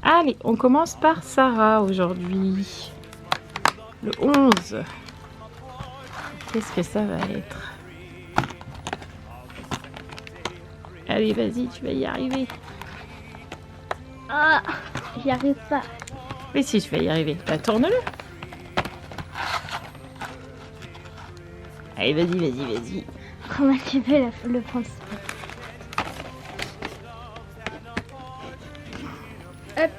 Allez, on commence par Sarah aujourd'hui. Le 11. Qu'est-ce que ça va être? Allez, vas-y, tu vas y arriver. Ah, j'y arrive pas. Mais si, tu vas y arriver. Bah, tourne-le. Allez, vas-y, vas-y, vas-y. Comment tu veux le prendre? Hop.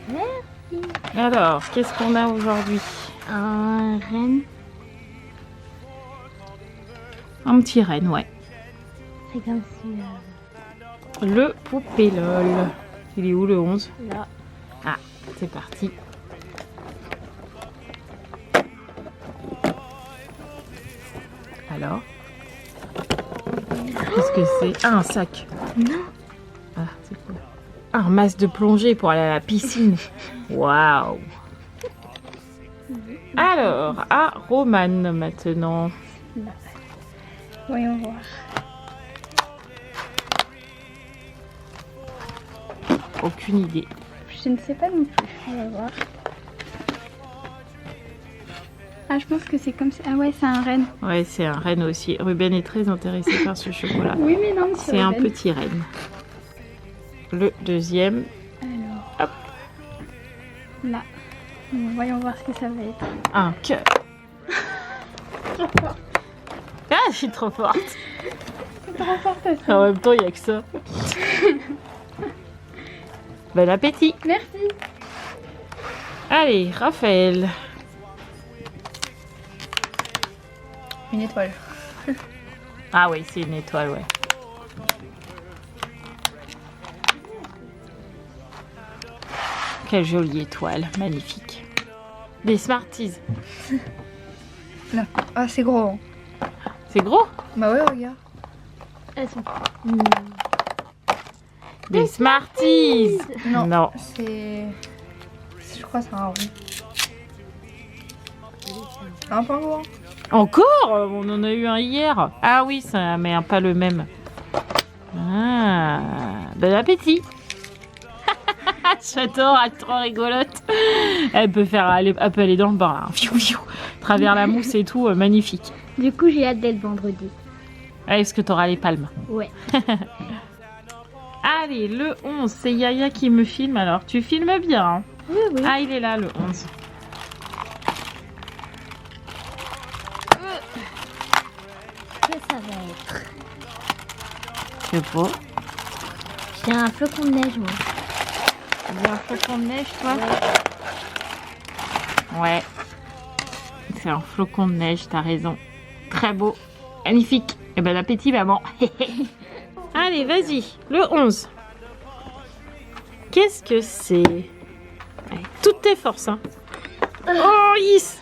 Merci. Alors, qu'est-ce qu'on a aujourd'hui? Un renne. Un petit renne, ouais. C'est comme si... Le poupée LOL. Il est où le 11? là. Ah, c'est parti. Alors? Qu'est-ce que c'est? Ah, un sac. Non. Ah, c'est quoi? Ah, un masque de plongée pour aller à la piscine. Waouh! Alors, à Romane maintenant. Là. Voyons voir. Aucune idée. Je ne sais pas non plus. On va voir. Ah, je pense que c'est comme ça. Ah ouais, c'est un renne. Ouais, c'est un renne aussi. Ruben est très intéressé par ce chocolat. Oui, mais non, monsieur C'est un Ruben. petit renne. Le deuxième. Alors. Hop. Là. Bon, voyons voir ce que ça va être. Un cœur. Ah, je suis trop forte. C'est trop fort, ça. En même temps, il n'y a que ça. Bon appétit. Merci. Allez, Raphaël. Une étoile. Ah oui, c'est une étoile, ouais. Quelle jolie étoile, magnifique. Des Smarties. Là. Ah, c'est gros. C'est gros? Bah ouais, regarde. Elles sont... Des Smarties. Non. Non. C'est... Je crois que c'est un rond. Un pingouin. Encore? On en a eu un hier. Ah oui, ça, mais pas le même. Ah, bon appétit. J'adore, elle est trop rigolote. Elle peut aller dans le bain, là. Fiou, fiou. Travers la mousse et tout, magnifique. Du coup, j'ai hâte d'être vendredi. Ah, est-ce que tu auras les palmes? Ouais. Allez, le 11, c'est Yaya qui me filme. Alors, tu filmes bien. Hein? Oui, oui. Ah, il est là, le 11. Que ça va être? Je sais pas. J'ai un flocon de neige, moi. Il y a un flocon de neige, toi? Ouais. C'est un flocon de neige, t'as raison. Très beau. Magnifique. Et bon appétit, maman. Allez, vas-y. Le 11. Qu'est-ce que c'est? Allez, toutes tes forces, hein. Oh, yes.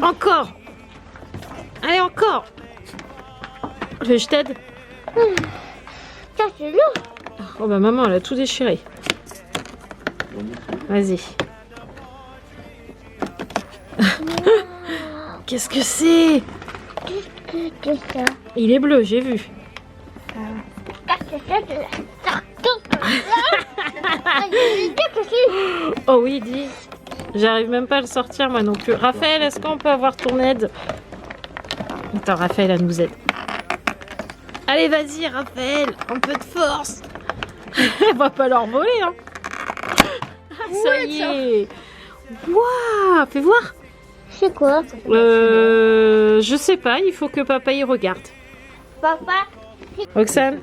Encore. Allez, encore. Je t'aide. Ça, c'est lourd. Oh, bah maman, elle a tout déchiré. Vas-y. Qu'est-ce que c'est? Que ça? Il est bleu, j'ai vu. Oh oui, dis. J'arrive même pas à le sortir moi non plus. Raphaël, est-ce qu'on peut avoir ton aide? Attends, Raphaël, elle nous aide. Allez, vas-y, Raphaël, un peu de force. Elle va pas leur voler, hein. Ah, ça y est. Waouh, fais voir. C'est quoi? Je sais pas, il faut que papa y regarde. Papa? Roxane,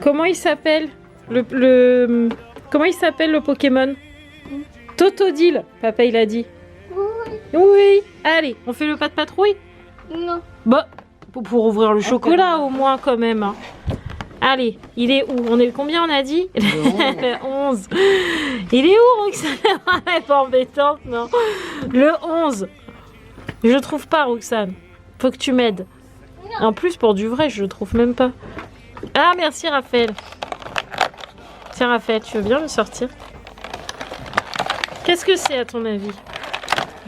comment il s'appelle comment il s'appelle le Pokémon? Totodile, papa il a dit. Oui. Oui, allez, on fait le pas de patrouille? Non. Bah, pour ouvrir le chocolat au moins quand même. Hein. Allez, il est où? On est combien on a dit? Le 11. Il est où, Roxane? Elle est pas embêtante, non? Le 11. Je le trouve pas, Roxane. Faut que tu m'aides. En plus, pour du vrai, je le trouve même pas. Ah, merci, Raphaël. Tiens, Raphaël, tu veux bien me sortir? Qu'est-ce que c'est, à ton avis?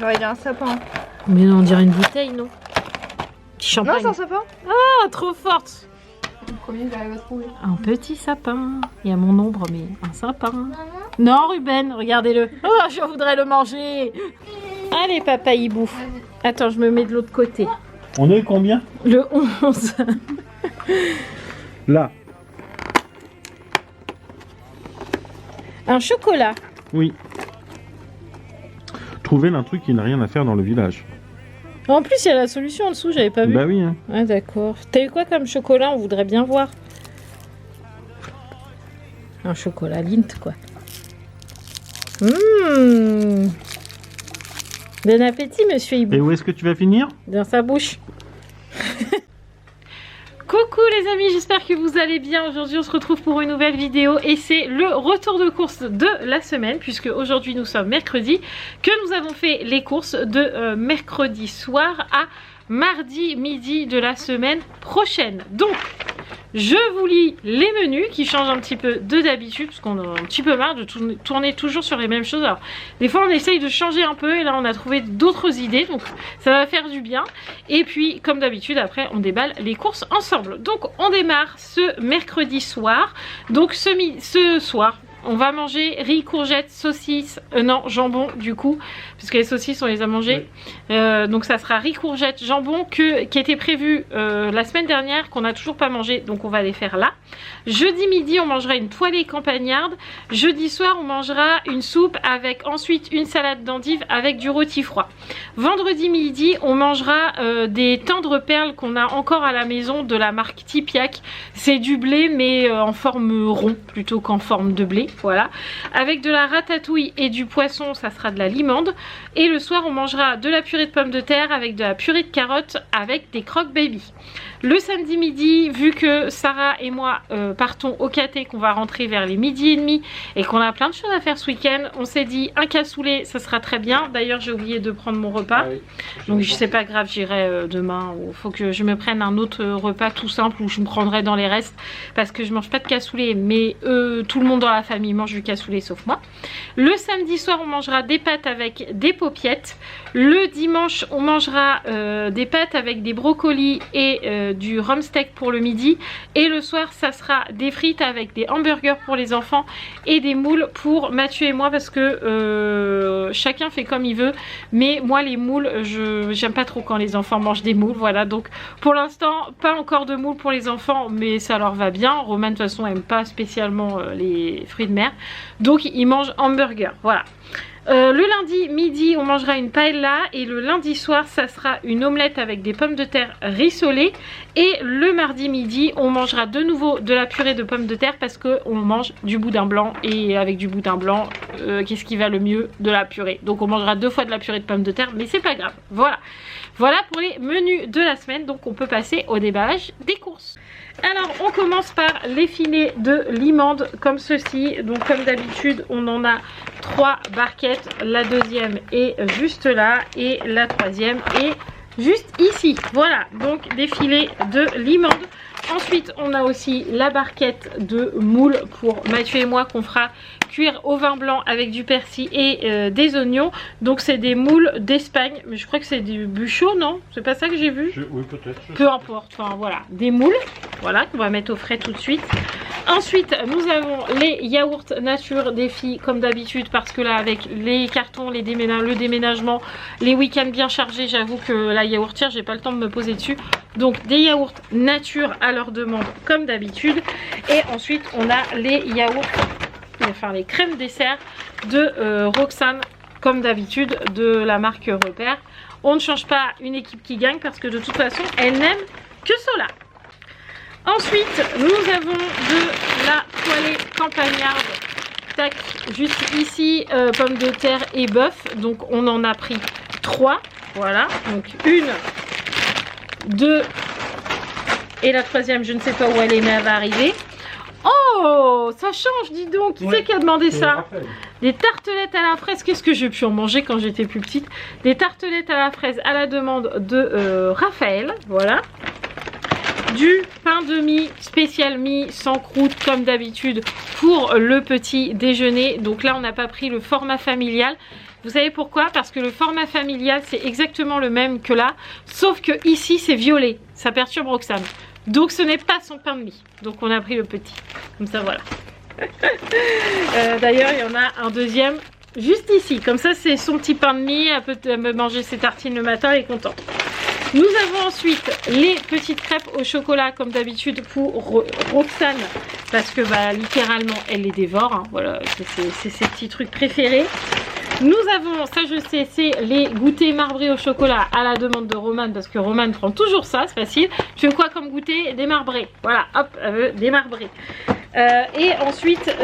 J'aurais dit un sapin. Mais non, on dirait une bouteille, non? Petit Non, champagne. c'est un sapin. Ah, trop forte. Le premier, j'arrive à trouver. Un petit sapin. Il y a mon ombre, mais un sapin. Maman, Non, Ruben, regardez-le. Oh, je voudrais le manger. Allez, papa, il bouffe. Attends, je me mets de l'autre côté. On est combien? Le 11. Là. Un chocolat. Oui. Trouver un truc qui n'a rien à faire dans le village. En plus, il y a la solution en dessous, j'avais pas vu. Bah oui. Hein. Ah, d'accord. T'as eu quoi comme chocolat? On voudrait bien voir. Un chocolat Lindt, quoi. Bon appétit, monsieur Hibou. Et où est-ce que tu vas finir? Dans sa bouche. Coucou les amis, j'espère que vous allez bien. Aujourd'hui on se retrouve pour une nouvelle vidéo et c'est le retour de course de la semaine, puisque aujourd'hui nous sommes mercredi, que nous avons fait les courses de mercredi soir à mardi midi de la semaine prochaine. Donc je vous lis les menus qui changent un petit peu de d'habitude, parce qu'on a un petit peu marre de tourner toujours sur les mêmes choses. Alors des fois on essaye de changer un peu et là on a trouvé d'autres idées, donc ça va faire du bien. Et puis comme d'habitude après on déballe les courses ensemble. Donc on démarre ce mercredi soir. Donc ce soir on va manger riz, courgettes, saucisses, non jambon du coup, puisque les saucisses on les a mangées. Oui. Donc ça sera riz, courgettes, jambon qui était prévu la semaine dernière, qu'on n'a toujours pas mangé, donc on va les faire là. Jeudi midi on mangera une poêlée campagnarde. Jeudi soir on mangera une soupe avec ensuite une salade d'endives avec du rôti froid. Vendredi midi on mangera des tendres perles qu'on a encore à la maison de la marque Tipiak. C'est du blé mais en forme rond plutôt qu'en forme de blé. Voilà, avec de la ratatouille et du poisson, ça sera de la limande. Et le soir on mangera de la purée de pommes de terre avec de la purée de carottes avec des croque baby. Le samedi midi, vu que Sarah et moi partons au caté, qu'on va rentrer vers les midi et demi et qu'on a plein de choses à faire ce week-end, on s'est dit un cassoulet ça sera très bien. D'ailleurs j'ai oublié de prendre mon repas, donc je sais pas grave, j'irai demain. Il faut que je me prenne un autre repas tout simple où je me prendrai dans les restes, parce que je mange pas de cassoulet, mais tout le monde dans la famille mange du cassoulet sauf moi. Le samedi soir on mangera des pâtes avec des paupiettes. Le dimanche on mangera des pâtes avec des brocolis et du rhum steak pour le midi. Et le soir ça sera des frites avec des hamburgers pour les enfants et des moules pour Mathieu et moi, parce que chacun fait comme il veut, mais moi les moules j'aime pas trop quand les enfants mangent des moules. Voilà, donc pour l'instant pas encore de moules pour les enfants, mais ça leur va bien. Romain de toute façon aime pas spécialement les fruits de mer, donc il mange hamburger. Voilà. Le lundi midi on mangera une paella et le lundi soir ça sera une omelette avec des pommes de terre rissolées. Et le mardi midi on mangera de nouveau de la purée de pommes de terre, parce qu'on mange du boudin blanc, et avec du boudin blanc qu'est-ce qui va le mieux? De la purée. Donc on mangera 2 fois de la purée de pommes de terre, mais c'est pas grave. Voilà, voilà pour les menus de la semaine. Donc on peut passer au déballage des courses. Alors on commence par les filets de limande comme ceci. Donc comme d'habitude on en a 3 barquettes. La deuxième est juste là et la troisième est juste ici. Voilà, donc des filets de limande. Ensuite on a aussi la barquette de moules pour Mathieu et moi, qu'on fera cuire au vin blanc avec du persil et des oignons. Donc c'est des moules d'Espagne, mais je crois que c'est du bûchot, non? C'est pas ça que j'ai vu? Oui, peut-être. Peu importe, enfin voilà, des moules, voilà, qu'on va mettre au frais tout de suite. Ensuite nous avons les yaourts nature des filles comme d'habitude, parce que là avec les cartons, le déménagement, les week-ends bien chargés, j'avoue que la yaourtière j'ai pas le temps de me poser dessus. Donc des yaourts nature à leur demande comme d'habitude. Et ensuite on a les yaourts, enfin les crèmes dessert de Roxane comme d'habitude, de la marque Repère. On ne change pas une équipe qui gagne, parce que de toute façon elle n'aime que cela. Ensuite nous avons de la poêlée campagnarde, tac, juste ici, pommes de terre et bœuf. Donc on en a pris 3, voilà, donc 1, 2 et la troisième je ne sais pas où elle est, mais elle va arriver. Oh, ça change, dis donc. Qui c'est qui a demandé ça? Des tartelettes à la fraise. Qu'est-ce que j'ai pu en manger quand j'étais plus petite? Des tartelettes à la fraise à la demande de Raphaël. Voilà. Du pain de mie spécial mie sans croûte comme d'habitude pour le petit déjeuner. Donc là on n'a pas pris le format familial. Vous savez pourquoi? Parce que le format familial c'est exactement le même que là, sauf que ici c'est violet. Ça perturbe Roxane. Donc ce n'est pas son pain de mie. Donc on a pris le petit. Comme ça voilà. D'ailleurs, il y en a un deuxième juste ici. Comme ça, c'est son petit pain de mie. Elle peut manger ses tartines le matin, elle est contente. Nous avons ensuite les petites crêpes au chocolat, comme d'habitude, pour Roxane. Parce que bah, littéralement, elle les dévore. Hein. Voilà, c'est ses petits trucs préférés. Nous avons, ça je sais, c'est les goûters marbrés au chocolat à la demande de Romane, parce que Romane prend toujours ça, c'est facile. Tu veux quoi comme goûter? Des marbrés. Voilà, hop, elle veut des marbrés. Et ensuite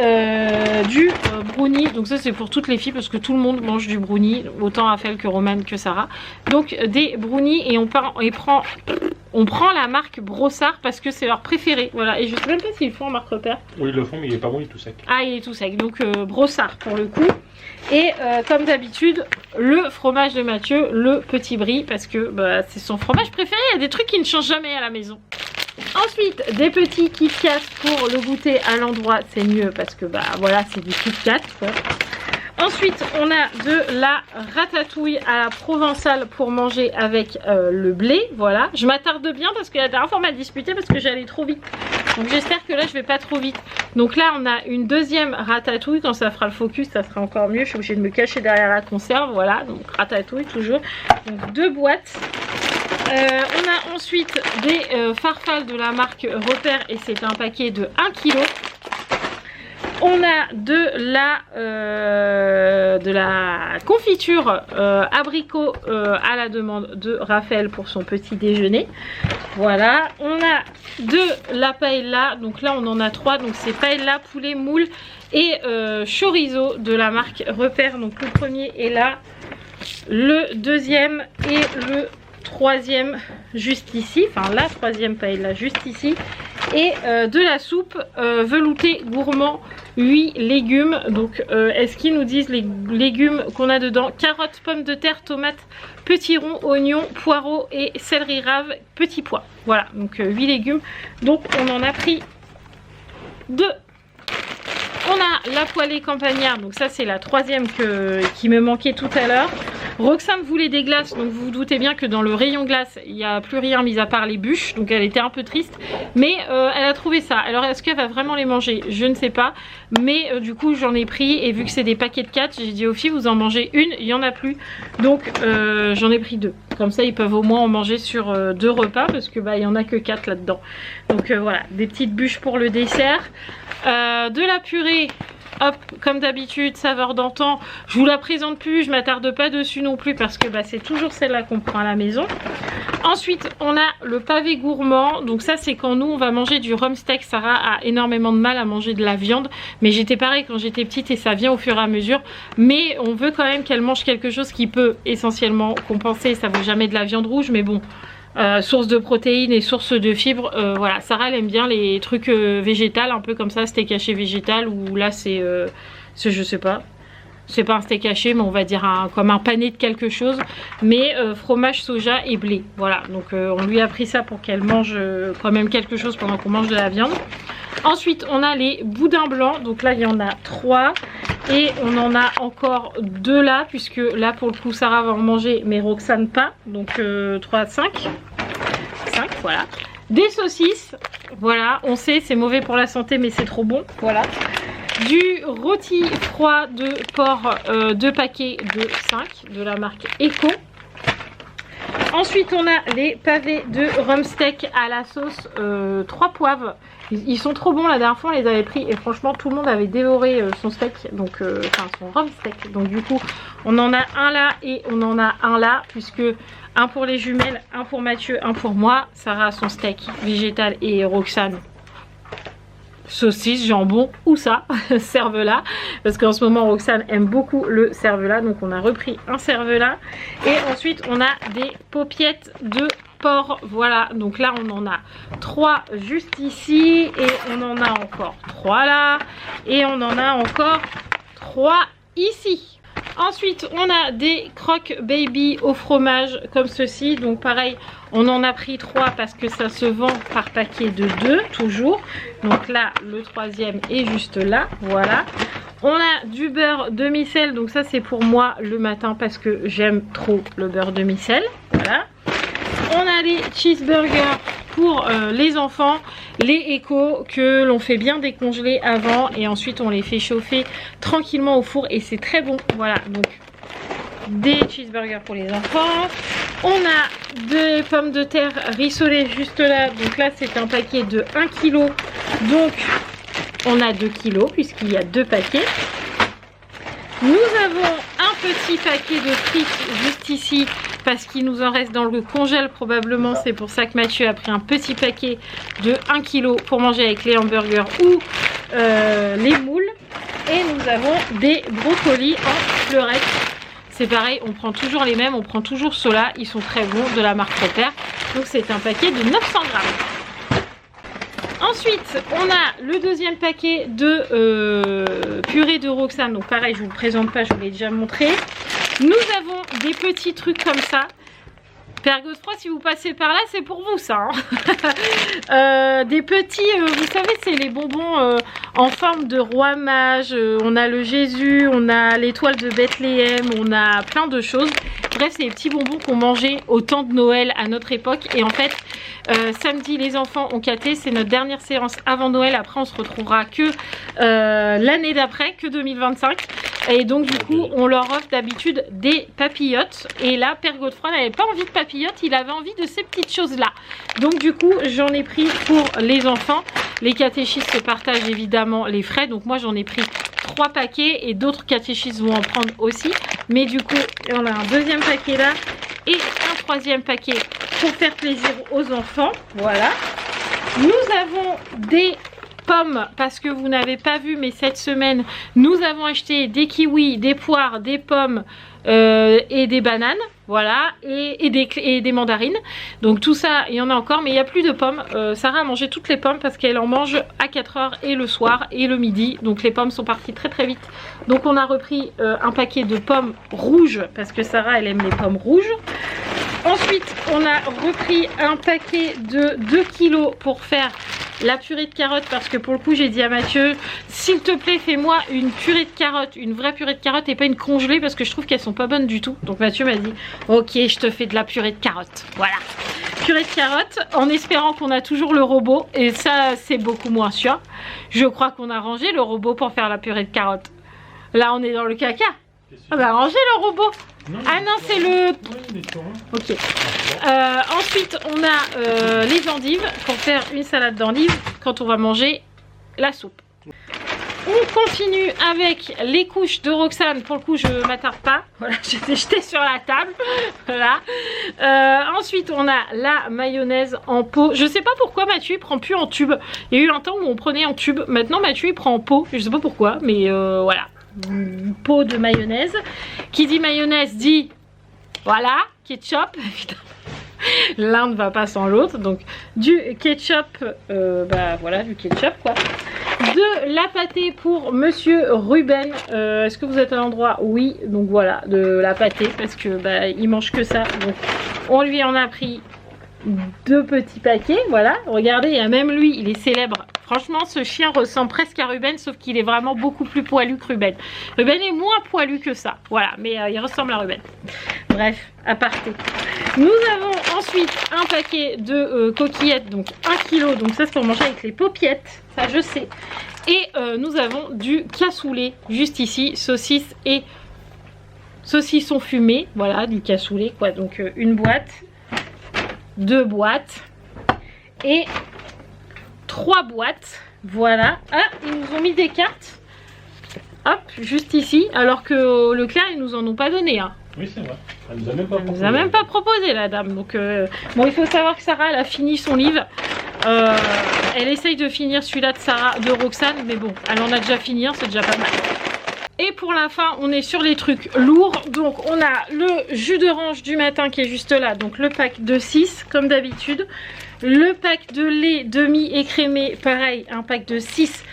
du brownie, donc ça c'est pour toutes les filles parce que tout le monde mange du brownie, autant Raphaël que Romane que Sarah. Donc des brownies et on prend la marque Brossard parce que c'est leur préféré. Voilà, et je sais même pas s'ils le font en marque repère. Oui, ils le font, mais il est pas bon, il est tout sec. Ah, il est tout sec, donc Brossard pour le coup. Et comme d'habitude, le fromage de Mathieu, le petit brie, parce que bah, c'est son fromage préféré. Il y a des trucs qui ne changent jamais à la maison. Ensuite, des petits Kit Kat pour le goûter à l'endroit, c'est mieux parce que bah voilà, c'est du Kit Kat. Quoi. Ensuite, on a de la ratatouille à la provençale pour manger avec le blé. Voilà, je m'attarde bien parce que la dernière fois on m'a disputé parce que j'allais trop vite. Donc j'espère que là je vais pas trop vite. Donc là on a une deuxième ratatouille. Quand ça fera le focus ça sera encore mieux. Je suis obligée de me cacher derrière la conserve. Voilà, donc ratatouille toujours. Donc 2 boîtes. On a ensuite des farfales de la marque Repère et c'est un paquet de 1 kg. On a de la confiture abricot à la demande de Raphaël pour son petit déjeuner. Voilà, on a de la paella, donc là on en a 3, donc c'est paella, poulet, moule et chorizo de la marque Repère. Donc le premier est là, le deuxième et le troisième juste ici, enfin la troisième paella juste ici, et de la soupe velouté gourmand 8 légumes. Donc est-ce qu'ils nous disent les légumes qu'on a dedans? Carottes, pommes de terre, tomates, petits ronds, oignons, poireaux et céleri rave, petits pois. Voilà, donc 8 légumes. Donc on en a pris 2. On a la poêlée campagnard, donc ça c'est la troisième qui me manquait tout à l'heure. Roxane voulait des glaces, donc vous vous doutez bien que dans le rayon glace il n'y a plus rien mis à part les bûches, donc elle était un peu triste, mais elle a trouvé ça. Alors est-ce qu'elle va vraiment les manger? Je ne sais pas, mais du coup j'en ai pris et vu que c'est des paquets de 4, j'ai dit aux filles vous en mangez une, il n'y en a plus, donc j'en ai pris 2. Comme ça ils peuvent au moins en manger sur 2 repas parce que bah il n'y en a que 4 là-dedans. Donc voilà, des petites bûches pour le dessert. De la purée, hop, comme d'habitude, saveur d'antan. Je vous la présente plus, je m'attarde pas dessus non plus parce que bah, c'est toujours celle-là qu'on prend à la maison. Ensuite, on a le pavé gourmand. Donc ça, c'est quand nous, on va manger du rhum steak. Sarah a énormément de mal à manger de la viande. Mais j'étais pareil quand j'étais petite et ça vient au fur et à mesure. Mais on veut quand même qu'elle mange quelque chose qui peut essentiellement compenser. Ça vaut jamais de la viande rouge, mais bon... source de protéines et source de fibres, voilà. Sarah elle aime bien les trucs végétales, un peu comme ça, steak haché végétal, ou là c'est je sais pas, c'est pas un steak haché mais on va dire comme un pané de quelque chose, mais fromage, soja et blé, voilà. Donc on lui a pris ça pour qu'elle mange quand même quelque chose pendant qu'on mange de la viande. Ensuite on a les boudins blancs, donc là il y en a 3 et on en a encore 2 là, puisque là pour le coup Sarah va en manger mais Roxane pas, donc 3, 5, voilà. Des saucisses, voilà, on sait c'est mauvais pour la santé mais c'est trop bon, voilà. Du rôti froid de porc, 2 paquets de 5 de la marque Eco. Ensuite on a les pavés de rhum steak à la sauce 3 poivres. Ils sont trop bons, la dernière fois on les avait pris et franchement tout le monde avait dévoré son steak, donc enfin son rhum steak. Donc du coup on en a un là et on en a un là, puisque un pour les jumelles, un pour Mathieu, un pour moi. Sarah a son steak végétal et Roxane saucisse, jambon ou ça, cervelas, parce qu'en ce moment Roxane aime beaucoup le cervelas, donc on a repris un cervelas. Et ensuite on a des paupiettes de porc, voilà, donc là on en a 3 juste ici et on en a encore 3 là et on en a encore 3 ici. Ensuite on a des croque baby au fromage comme ceci, donc pareil on en a pris 3 parce que ça se vend par paquet de 2 toujours. Donc là le troisième est juste là, voilà. On a du beurre demi-sel, donc ça c'est pour moi le matin parce que j'aime trop le beurre demi-sel, voilà. on a les cheeseburgers pour les enfants, les Eco que l'on fait bien décongeler avant et ensuite on les fait chauffer tranquillement au four et c'est très bon. Voilà, donc des cheeseburgers pour les enfants. On a des pommes de terre rissolées juste là. Donc là c'est un paquet de 1 kg. Donc on a 2 kg puisqu'il y a 2 paquets. Nous avons un petit paquet de frites juste ici parce qu'il nous en reste dans le congèle probablement. C'est pour ça que Mathieu a pris un petit paquet de 1 kg pour manger avec les hamburgers ou les moules. Et nous avons des brocolis en fleurettes. C'est pareil, on prend toujours les mêmes, on prend toujours ceux-là. Ils sont très bons, de la marque Repère. Donc c'est un paquet de 900 grammes. Ensuite, on a le deuxième paquet de purée de Roxane. Donc pareil, je ne vous le présente pas, je vous l'ai déjà montré. Nous avons des petits trucs comme ça. Père Godefroy, si vous passez par là, c'est pour vous ça. Hein. Des petits, vous savez, c'est les bonbons en forme de roi mage. On a le Jésus, on a l'étoile de Bethléem, on a plein de choses. Bref, c'est les petits bonbons qu'on mangeait au temps de Noël à notre époque. Et en fait, samedi, les enfants ont capté. C'est notre dernière séance avant Noël. Après, on se retrouvera que l'année d'après, que 2025. Et donc, du coup, on leur offre d'habitude des papillotes. Et là, Père Godefroy n'avait pas envie de papillotes. Il avait envie de ces petites choses-là. Donc, du coup, j'en ai pris pour les enfants. Les catéchistes se partagent évidemment les frais. Donc, moi, j'en ai pris 3 paquets. Et d'autres catéchistes vont en prendre aussi. Mais du coup, on a un deuxième paquet là. Et un troisième paquet pour faire plaisir aux enfants. Voilà. Nous avons des pommes, parce que vous n'avez pas vu, mais cette semaine nous avons acheté des kiwis, des poires, des pommes et des bananes, voilà, et des mandarines. Donc tout ça, il y en a encore, mais il n'y a plus de pommes. Sarah a mangé toutes les pommes parce qu'elle en mange à 4 h et le soir et le midi. Donc les pommes sont parties très très vite. Donc on a repris un paquet de pommes rouges parce que Sarah elle aime les pommes rouges. Ensuite on a repris un paquet de 2 kg pour faire la purée de carottes, parce que pour le coup j'ai dit à Mathieu, s'il te plaît fais-moi une purée de carottes, une vraie purée de carottes et pas une congelée, parce que je trouve qu'elles sont pas bonnes du tout. Donc Mathieu m'a dit ok, je te fais de la purée de carottes. Voilà, purée de carottes, en espérant qu'on a toujours le robot, et ça c'est beaucoup moins sûr. Je crois qu'on a rangé le robot pour faire la purée de carottes. Là on est dans le caca. On a rangé le robot. Non, ah non, c'est le... Ok. Ensuite, on a les endives pour faire une salade d'endives quand on va manger la soupe. On continue avec les couches de Roxane. Pour le coup, je ne m'attarde pas. Voilà, j'étais jetée sur la table. Voilà. Ensuite, on a la mayonnaise en pot. Je ne sais pas pourquoi Mathieu ne prend plus en tube. Il y a eu un temps où on prenait en tube. Maintenant, Mathieu il prend en pot. Je ne sais pas pourquoi, mais voilà. Une pot de mayonnaise. Qui dit mayonnaise dit voilà, ketchup. L'un ne va pas sans l'autre. Donc du ketchup, bah voilà, du ketchup quoi. De la pâtée pour Monsieur Ruben. Est-ce que vous êtes à l'endroit? Oui, donc voilà, de la pâtée parce que bah il mange que ça. Donc on lui en a pris 2 petits paquets, voilà, regardez, il y a même lui, il est célèbre. Franchement, ce chien ressemble presque à Ruben, sauf qu'il est vraiment beaucoup plus poilu que Ruben. Ruben est moins poilu que ça, voilà, mais il ressemble à Ruben. Bref, aparté. Nous avons ensuite un paquet de coquillettes, donc 1 kg, donc ça c'est pour manger avec les paupiettes, ça je sais. Et nous avons du cassoulet, juste ici, saucisses et saucissons fumés, voilà, du cassoulet, quoi, donc une boîte. 2 boîtes et 3 boîtes, voilà. Ah, ils nous ont mis des cartes, hop, juste ici, alors que Leclerc ils nous en ont pas donné, hein. Oui c'est vrai, elle nous a même pas proposé. Elle nous a même pas proposé la dame, donc bon, il faut savoir que Sarah elle a fini son livre, elle essaye de finir celui-là de Sarah, de Roxane, mais bon, elle en a déjà fini, c'est déjà pas mal. Et pour la fin, on est sur les trucs lourds. Donc on a le jus d'orange du matin qui est juste là. Donc le pack de 6 comme d'habitude. Le pack de lait demi-écrémé, pareil, un pack de 6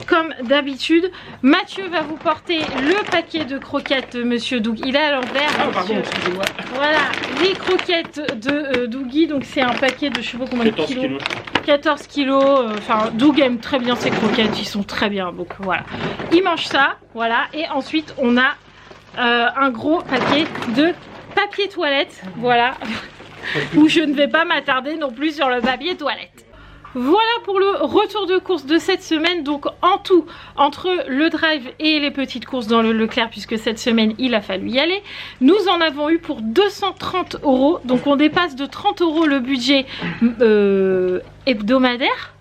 comme d'habitude. Mathieu va vous porter le paquet de croquettes de Monsieur Doug. Il est à l'envers. Ah pardon, excusez-moi. Voilà, les croquettes de Dougie. Donc c'est un paquet de je sais pas combien de kilos. 14 kilos. Enfin, Doug aime très bien ses croquettes. Ils sont très bien. Donc voilà. Il mange ça. Voilà. Et ensuite, on a un gros paquet de papier toilette. Voilà. où je ne vais pas m'attarder non plus sur le papier toilette. Voilà pour le retour de course de cette semaine. Donc en tout, entre le drive et les petites courses dans le Leclerc, puisque cette semaine il a fallu y aller, nous en avons eu pour 230 €. Donc on dépasse de 30 € le budget hebdomadaire.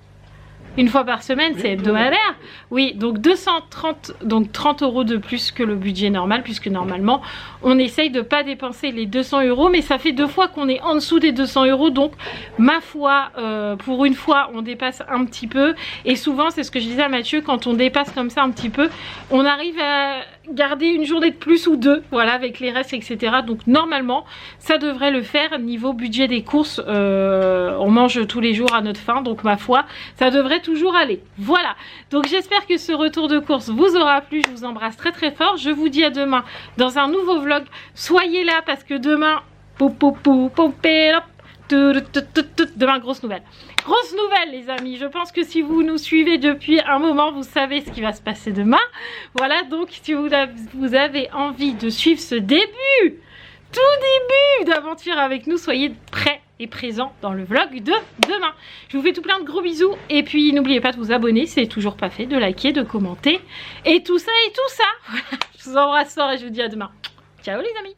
Une fois par semaine, c'est hebdomadaire. Oui, donc 230, donc 30 € de plus que le budget normal, puisque normalement, on essaye de ne pas dépenser les 200 €, mais ça fait 2 fois qu'on est en dessous des 200 €. Donc, ma foi, pour une fois, on dépasse un petit peu. Et souvent, c'est ce que je disais à Mathieu, quand on dépasse comme ça un petit peu, on arrive à garder une journée de plus ou deux, voilà, avec les restes, etc. Donc, normalement, ça devrait le faire. Niveau budget des courses, on mange tous les jours à notre faim. Donc, ma foi, ça devrait toujours aller. Voilà, donc j'espère que ce retour de course vous aura plu. Je vous embrasse très très fort. Je vous dis à demain dans un nouveau vlog. Soyez là parce que demain, demain grosse nouvelle. Grosse nouvelle les amis, je pense que si vous nous suivez depuis un moment, vous savez ce qui va se passer demain. Voilà, donc si vous avez envie de suivre ce début, tout début d'aventure avec nous, soyez prêts et présent dans le vlog de demain. Je vous fais tout plein de gros bisous et puis n'oubliez pas de vous abonner, c'est toujours pas fait, de liker, de commenter et tout ça et tout ça. Voilà, je vous embrasse fort et je vous dis à demain. Ciao les amis.